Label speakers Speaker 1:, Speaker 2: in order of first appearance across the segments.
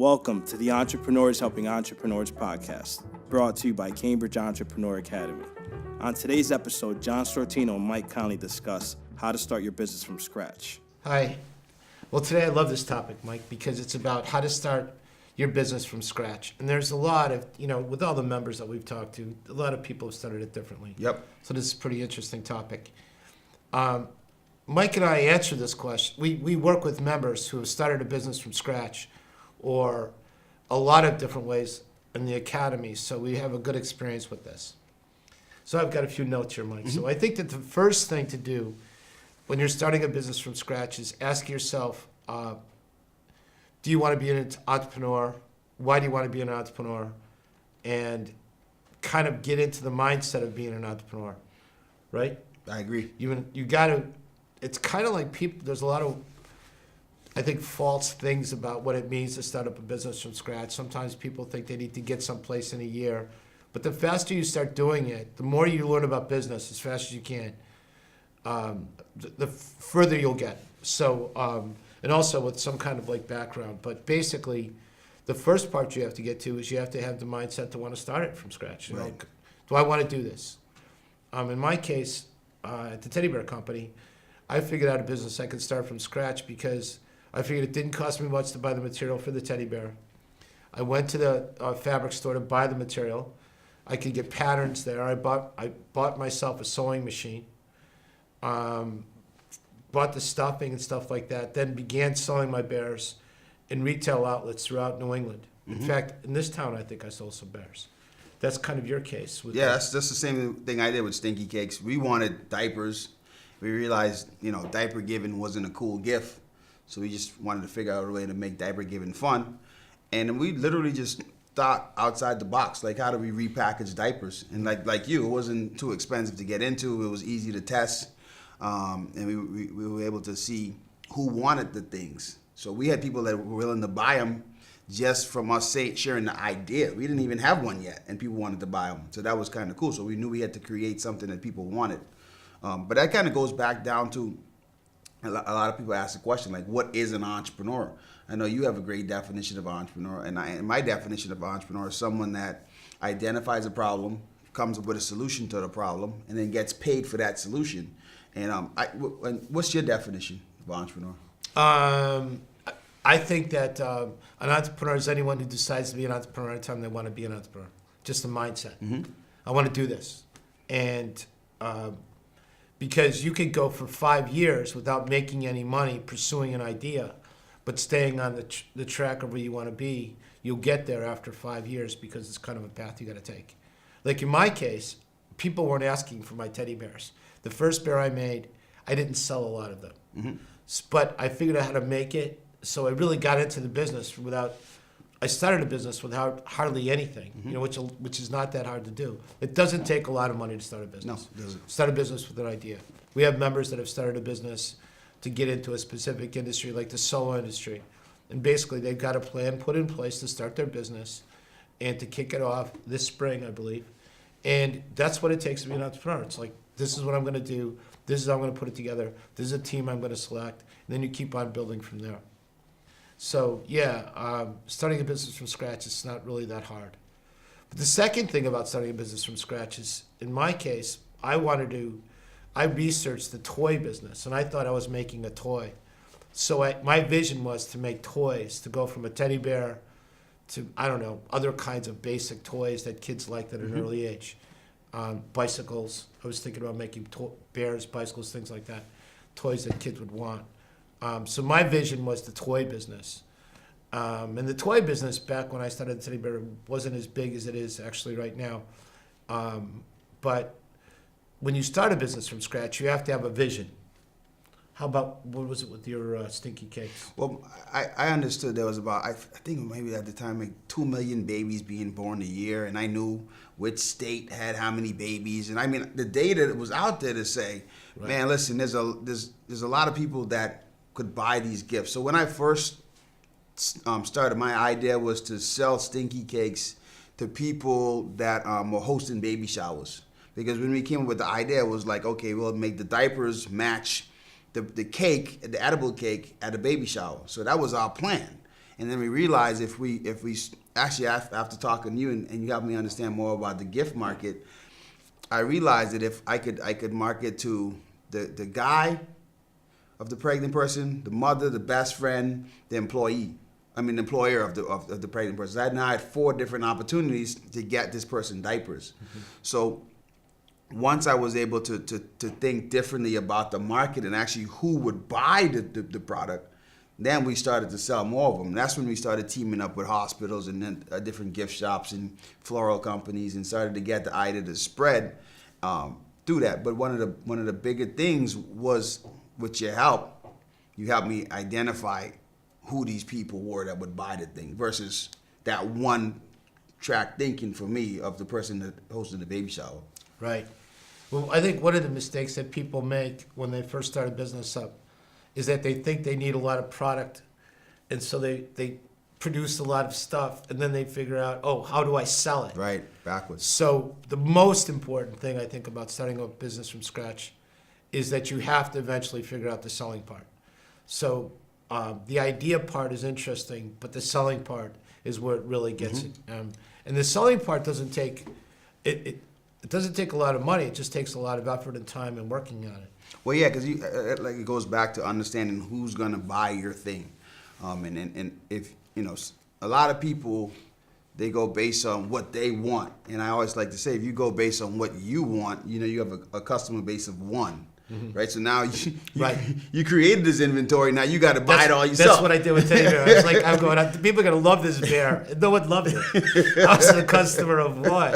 Speaker 1: Welcome to the Entrepreneurs Helping Entrepreneurs podcast, brought to you by Cambridge Entrepreneur Academy. On today's episode, John Sortino and Myke Conley discuss how to start your business from scratch.
Speaker 2: Hi. Well, today I love this topic, Myke, because it's about how to start your business from scratch. And there's a lot of, with all the members that we've talked to, a lot of people have started it differently.
Speaker 3: Yep.
Speaker 2: So this is a pretty interesting topic. Myke and I answer this question. We work with members who have started a business from scratch or a lot of different ways in the academy, so we have a good experience with this. So I've got a few notes here, Myke. Mm-hmm. So I think that the first thing to do when you're starting a business from scratch is ask yourself, do you want to be an entrepreneur? Why do you want to be an entrepreneur? And kind of get into the mindset of being an entrepreneur, right?
Speaker 3: I agree.
Speaker 2: You got to, it's kind of like people, there's a lot of, I think, false things about what it means to start up a business from scratch. Sometimes people think they need to get someplace in a year. But the faster you start doing it, the more you learn about business as fast as you can, the further you'll get. So, and also with some kind of like background. But basically, the first part you have to get to is you have to have the mindset to want to start it from scratch. You know, do I want to do this? In my case, at the Teddy Bear Company, I figured out a business I could start from scratch because I figured it didn't cost me much to buy the material for the teddy bear. I went to the fabric store to buy the material. I could get patterns there. I bought myself a sewing machine, bought the stuffing and stuff like that, then began selling my bears in retail outlets throughout New England. Mm-hmm. In fact, in this town, I think I sold some bears. That's kind of your case.
Speaker 3: That's the same thing I did with Stinky Cakes. We wanted diapers. We realized, diaper giving wasn't a cool gift. So we just wanted to figure out a way to make diaper giving fun. And we literally just thought outside the box, like how do we repackage diapers? And like you, it wasn't too expensive to get into. It was easy to test. And we were able to see who wanted the things. So we had people that were willing to buy them just from us sharing the idea. We didn't even have one yet, and people wanted to buy them. So that was kind of cool. So we knew we had to create something that people wanted. But that kind of goes back down to a lot of people ask the question, like, what is an entrepreneur? I know you have a great definition of entrepreneur, and my definition of entrepreneur is someone that identifies a problem, comes up with a solution to the problem, and then gets paid for that solution. And what's your definition of entrepreneur?
Speaker 2: I think that an entrepreneur is anyone who decides to be an entrepreneur any time they want to be an entrepreneur. Just a mindset. Mm-hmm. I want to do this. And because you could go for 5 years without making any money pursuing an idea, but staying on the track of where you want to be, you'll get there after 5 years because it's kind of a path you got to take. Like in my case, people weren't asking for my teddy bears. The first bear I made, I didn't sell a lot of them. Mm-hmm. But I figured out how to make it, so I really got into the business I started a business without hardly anything, mm-hmm. which is not that hard to do. It doesn't take a lot of money to start a business.
Speaker 3: No, it doesn't.
Speaker 2: Start a business with an idea. We have members that have started a business to get into a specific industry, like the solo industry. And basically, they've got a plan put in place to start their business and to kick it off this spring, I believe. And that's what it takes to be an entrepreneur. It's like, this is what I'm going to do. This is how I'm going to put it together. This is a team I'm going to select. And then you keep on building from there. So, starting a business from scratch is not really that hard. But the second thing about starting a business from scratch is, in my case, I researched the toy business, and I thought I was making a toy. So my vision was to make toys, to go from a teddy bear to, other kinds of basic toys that kids liked at an mm-hmm. early age. Bicycles. I was thinking about making bears, bicycles, things like that, toys that kids would want. So my vision was the toy business. And the toy business, back when I started Teddy Bear, wasn't as big as it is actually right now. But when you start a business from scratch, you have to have a vision. How about, what was it with your Stinky Cakes?
Speaker 3: Well, I understood there was about, I think maybe at the time, like 2 million babies being born a year, and I knew which state had how many babies. And I mean, the data was out there to say, right. Man, listen, there's a lot of people that could buy these gifts. So when I first started, my idea was to sell Stinky Cakes to people that were hosting baby showers. Because when we came up with the idea, it was like, okay, we'll make the diapers match the cake, the edible cake at a baby shower. So that was our plan. And then we realized if we actually, after talking to you and you helped me understand more about the gift market, I realized that if I could market to the guy of the pregnant person, the mother, the best friend, the employee. I mean, the employer of the pregnant person. I now had 4 different opportunities to get this person diapers. Mm-hmm. So once I was able to think differently about the market and actually who would buy the product, then we started to sell more of them. That's when we started teaming up with hospitals and then different gift shops and floral companies and started to get the idea to spread through that. But one of the bigger things was with your help, you helped me identify who these people were that would buy the thing versus that one track thinking for me of the person that hosted the baby shower.
Speaker 2: Right. Well, I think one of the mistakes that people make when they first start a business up is that they think they need a lot of product, and so they produce a lot of stuff, and then they figure out, oh, how do I sell it?
Speaker 3: Right, backwards.
Speaker 2: So the most important thing I think about starting a business from scratch is that you have to eventually figure out the selling part. So the idea part is interesting, but the selling part is where it really gets it. And the selling part doesn't take it doesn't take a lot of money. It just takes a lot of effort and time and working on it.
Speaker 3: Well, yeah, because like it goes back to understanding who's gonna buy your thing, and if a lot of people, they go based on what they want, and I always like to say if you go based on what you want, you have a customer base of one. Right, so now you created this inventory. Now you got to buy it all yourself.
Speaker 2: That's what I did with Teddy Bear. I was like, I'm going, people are gonna love this bear. No one loved it. I was the customer of one.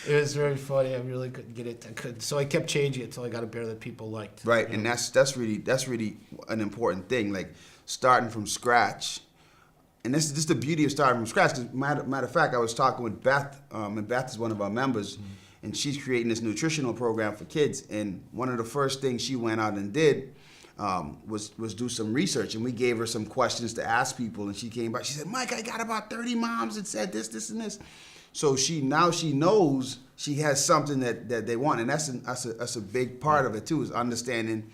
Speaker 2: It was very funny. I really couldn't get it. So I kept changing it until I got a bear that people liked.
Speaker 3: Right, and that's really an important thing. Like starting from scratch, and this is just the beauty of starting from scratch. 'Cause matter of fact, I was talking with Beth, and Beth is one of our members. And she's creating this nutritional program for kids. And one of the first things she went out and did was do some research. And we gave her some questions to ask people. And she came back. She said, Myke, I got about 30 moms that said this, this, and this. So she knows she has something that they want. And that's a big part of it, too, is understanding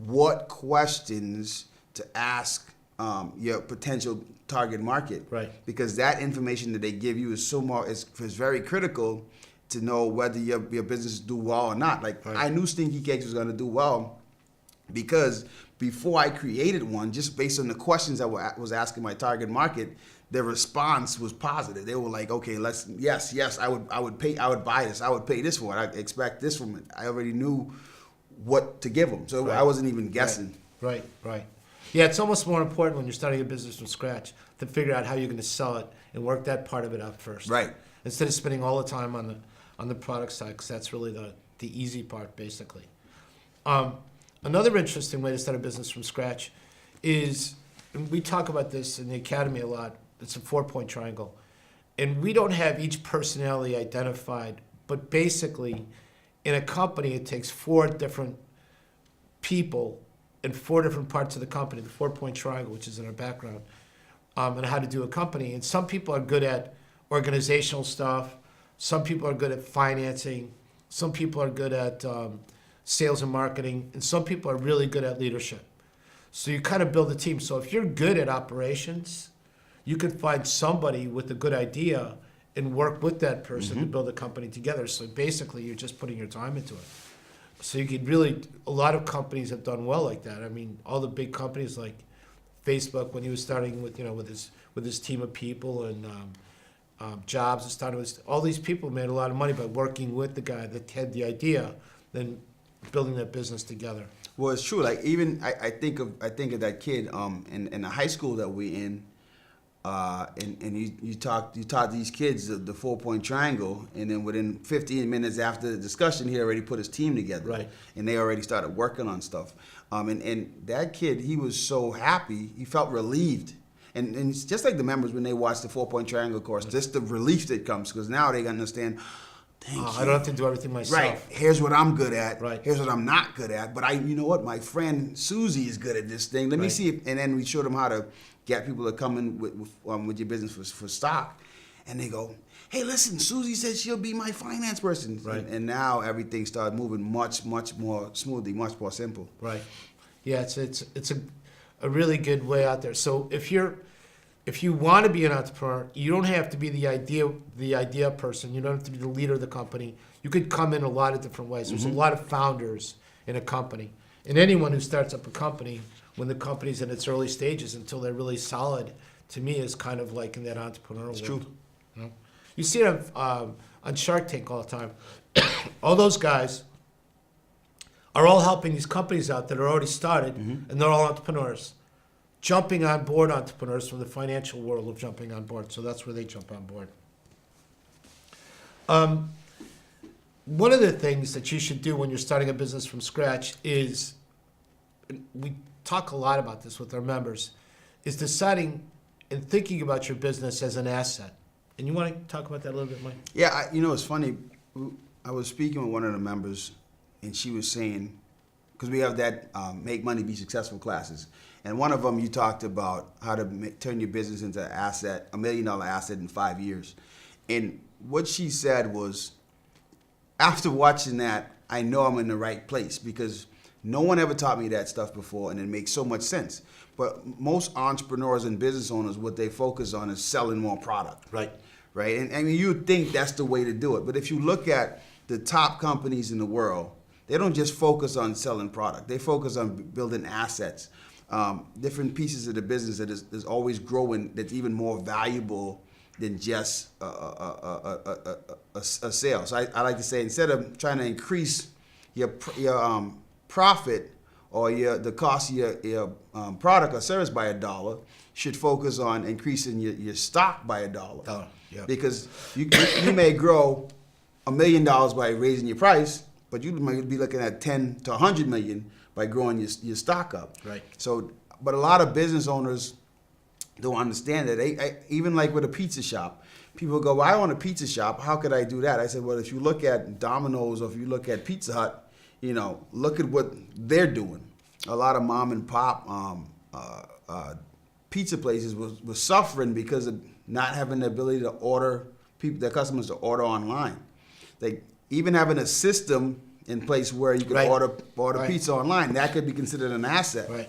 Speaker 3: what questions to ask your potential target market.
Speaker 2: Right.
Speaker 3: Because that information that they give you is is very critical to know whether your business do well or not. Like I knew Stinky Cakes was gonna do well because before I created one, just based on the questions I was asking my target market, their response was positive. They were like, okay, yes, I would buy this, I would pay this for it, I expect this from it. I already knew what to give them, so I wasn't even guessing.
Speaker 2: Right. Yeah, it's almost more important when you're starting a business from scratch to figure out how you're gonna sell it and work that part of it out first.
Speaker 3: Right.
Speaker 2: Instead of spending all the time on the product side, because that's really the easy part, basically. Another interesting way to start a business from scratch is, and we talk about this in the academy a lot, it's a 4-point triangle. And we don't have each personality identified, but basically, in a company, it takes 4 different people in 4 different parts of the company, the 4-point triangle, which is in our background, and how to do a company. And some people are good at organizational stuff. Some people are good at financing. Some people are good at sales and marketing. And some people are really good at leadership. So you kind of build a team. So if you're good at operations, you can find somebody with a good idea and work with that person to build a company together. So basically, you're just putting your time into it. So you could really, a lot of companies have done well like that. I mean, all the big companies like Facebook, when he was starting with his team of people, and Jobs and started with, all these people made a lot of money by working with the guy that had the idea, then building that business together.
Speaker 3: Well, it's true. Like even I think of that kid in the high school that we in, and you taught these kids the 4-point triangle, and then within 15 minutes after the discussion, he already put his team together.
Speaker 2: Right.
Speaker 3: And they already started working on stuff. And that kid, he was so happy, he felt relieved. And it's just like the members when they watch the 4-point triangle course, just the relief that comes, because now they understand,
Speaker 2: I don't have to do everything myself.
Speaker 3: Right. Here's what I'm good at.
Speaker 2: Right.
Speaker 3: Here's what I'm not good at. But you know what? My friend Susie is good at this thing. Let me see if, and then we showed them how to get people to come in with your business for stock. And they go, hey, listen, Susie said she'll be my finance person.
Speaker 2: Right.
Speaker 3: And now everything started moving much more smoothly, much more simple.
Speaker 2: Right. Yeah, it's a really good way out there. So if you're if you want to be an entrepreneur, you don't have to be the idea person. You don't have to be the leader of the company. You could come in a lot of different ways. There's a lot of founders in a company. And anyone who starts up a company when the company's in its early stages until they're really solid, to me, is kind of like in that entrepreneurial world.
Speaker 3: True.
Speaker 2: You know? You see it on Shark Tank all the time. All those guys are all helping these companies out that are already started, and they're all entrepreneurs. Jumping on board entrepreneurs from the financial world of jumping on board. So that's where they jump on board. One of the things that you should do when you're starting a business from scratch is, we talk a lot about this with our members, is deciding and thinking about your business as an asset. And you want to talk about that a little bit, Mike?
Speaker 3: Yeah, it's funny. I was speaking with one of the members, and she was saying, because we have that Make Money, Be Successful classes. And one of them, you talked about how to turn your business into an asset, $1 million asset in 5 years. And what she said was, after watching that, I know I'm in the right place, because no one ever taught me that stuff before, and it makes so much sense. But most entrepreneurs and business owners, what they focus on is selling more product.
Speaker 2: Right.
Speaker 3: Right? And I mean, you would think that's the way to do it. But if you look at the top companies in the world, they don't just focus on selling product. They focus on building assets, different pieces of the business that is always growing, that's even more valuable than just a sale. So I like to say, instead of trying to increase your profit or the cost of your product or service by $1, should focus on increasing your stock by $1.
Speaker 2: Yeah.
Speaker 3: Because you may grow $1 million by raising your price, but you might be looking at 10 to 100 million by growing your stock up.
Speaker 2: Right.
Speaker 3: So, but a lot of business owners don't understand that. Even like with a pizza shop, people go, well, I own a pizza shop. How could I do that? I said, well, if you look at Domino's or if you look at Pizza Hut, look at what they're doing. A lot of mom and pop pizza places was suffering because of not having the ability to order their customers to order online. They even having a system in place where you can order pizza online, that could be considered an asset. Right.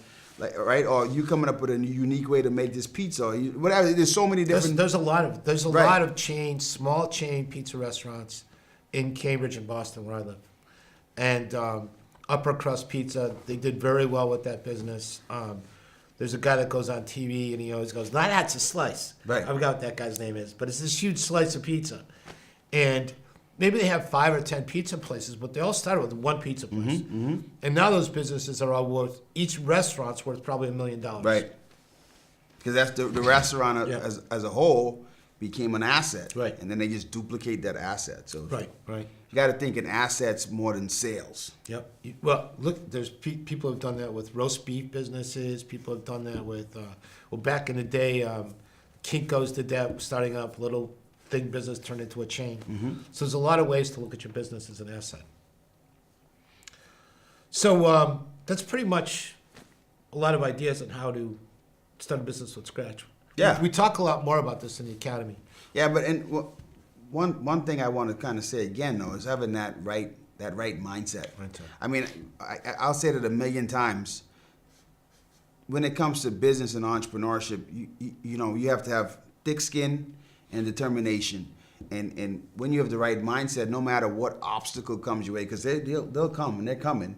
Speaker 3: Or you coming up with a unique way to make this pizza, or whatever. There's so many different.
Speaker 2: There's a lot of small chain pizza restaurants in Cambridge and Boston where I live, and upper crust pizza. They did very well with that business. There's a guy that goes on TV and he always goes, "Now that's a slice."
Speaker 3: Right.
Speaker 2: I forgot what that guy's name is, but it's this huge slice of pizza, and maybe they have 5 or 10 pizza places, but they all started with one pizza place. And now those businesses are all worth, each restaurant's worth probably $1 million.
Speaker 3: Right. Because that's the restaurant as a whole became an asset.
Speaker 2: Right.
Speaker 3: And then they just duplicate that asset. So
Speaker 2: Right.
Speaker 3: you got to think in assets more than sales.
Speaker 2: Yep. Well, look, there's people have done that with roast beef businesses. People have done that with, back in the day, Kinko's did that, starting up little thing business turned into a chain. So there's a lot of ways to look at your business as an asset. So that's pretty much a lot of ideas on how to start a business from scratch.
Speaker 3: Yeah.
Speaker 2: We talk a lot more about this in the academy.
Speaker 3: Yeah, but one thing I want to kind of say again though is having that right mindset. I mean, I'll say that 1,000,000 times. When it comes to business and entrepreneurship, you have to have thick skin and determination, and when you have the right mindset, no matter what obstacle comes your way, because they'll come and they're coming.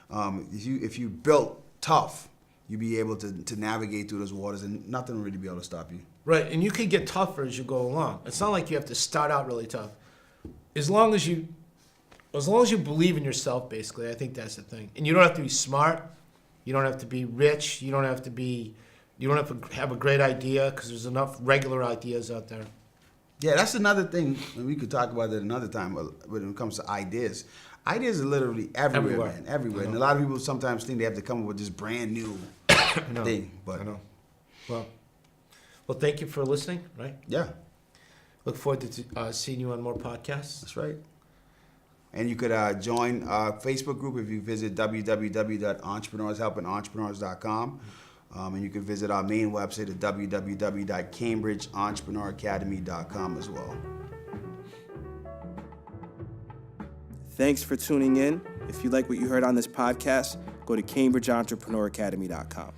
Speaker 3: If you built tough, you'll be able to navigate through those waters, and nothing will really be able to stop you.
Speaker 2: Right, and you can get tougher as you go along. It's not like you have to start out really tough. As long as you believe in yourself, basically, I think that's the thing. And you don't have to be smart. You don't have to be rich. You don't have to have a great idea, because there's enough regular ideas out there.
Speaker 3: Yeah, that's another thing, and we could talk about that another time when it comes to ideas. Ideas are literally everywhere, man, everywhere. And a lot of people sometimes think they have to come up with this brand new thing. But
Speaker 2: I know. Well, thank you for listening, right?
Speaker 3: Yeah.
Speaker 2: Look forward to seeing you on more podcasts.
Speaker 3: That's right. And you could join our Facebook group if you visit www.entrepreneurshelpingentrepreneurs.com. And you can visit our main website at www.cambridgeentrepreneursacademy.com as well.
Speaker 1: Thanks for tuning in. If you like what you heard on this podcast, go to cambridgeentrepreneursacademy.com.